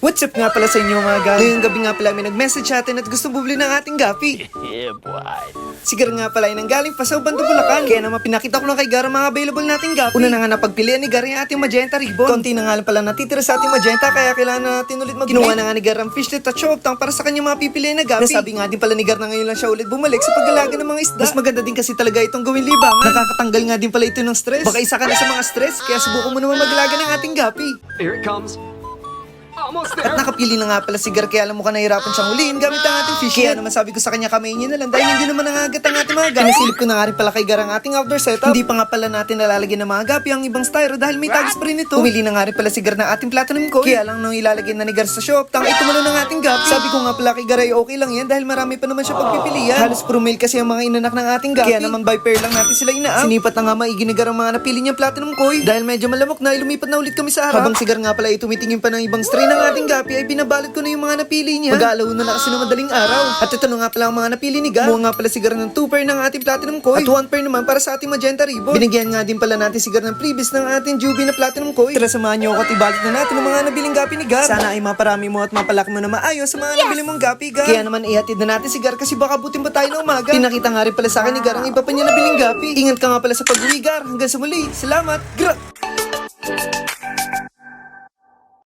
What's up nga pala sa inyo mga guys? Ngayong gabi nga pala may nag-message sa atin at gusto bumili ng ating gapi. Yeah, boy. Sigar nga pala ay nanggaling pa sa Bando, Bulacan. Kaya naman pinakita ko na kay Gar ang mga available nating gapi. Una na nga napagpilian ni Gar yung ating magenta ribbon. Konti na nga lang pala natitira sa ating magenta kaya kailangan na natin ulit mag-bili. Kinuha na nga ni Gar ang fishnet at chop tang para sa kanyang mga pipilian na gapi. Nasabi nga din pala ni Gar na ngayon lang siya ulit bumalik sa pag-alaga ng mga isda. Mas maganda din kasi talaga itong gawin libangan. Nakakatanggal nga din pala ito ng stress. Baka isa ka na sa mga stress kaya subukan mo naman mag-alaga ng ating gapi. Here it comes. Almost At there. nakapili na nga pala si Gar kaya alam mo ka nahirapan siyang huliin gamit ang ating fish net. Kaya naman sabi ko sa kanya kamayin niya na lang dahil hindi naman nangagat ang ating mga gapi. Nasilip ko na nga rin pala kay Gar ang ating outdoor setup. Hindi pa nga pala natin nalalagyan ng mga gapi ang ibang styro dahil may tags pa rin ito. Pumili na nga rin pala si Gar ng ating platinum koi. Kaya lang nung ilalagay na ni Gar sa shop, tang ito muna ng ating gapi. Sabi ko nga pala kay Gar ay okay lang yan dahil marami pa naman siya pagpipilian. Halos puro male kasi ang mga inanak ng ating gapi. Kaya naman by pair lang natin sila inaam. Sinipat na nga maigi ni Gar ang mga napili niyang platinum koi. Dahil medyo malamok na lumipat na ulit kami sa harap. Habang si Gar nga pala ay tumitingin pa ng ibang strain ng ating gapi ay binabalot ko na yung mga napili niya. Mag-aalauna na kasi ng madaling araw. At ito na nga pala ang mga napili ni Gar. Kumuha nga pala si Gar ng 2 pair ng ating platinum koi. At 1 pair naman para sa ating magenta ribbon. Binigyan nga din pala natin si Gar ng previous ng ating Juby na platinum koi. Tara samahan niyo ako at ibalit na natin ang mga nabiling gapi ni Gar. Sana ay maparami mo at mapalaki mo na maayos sa mga nabili mong gapi, Gar. Kaya naman ihatid na natin si Gar kasi baka butin pa tayo na umaga. Pinakita nga rin pala sa akin ni Gar ang iba pa niya nabiling gapi. Ingat ka nga pala sa pag-uwi, Gar. Hanggang sa muli. Salamat. Gra!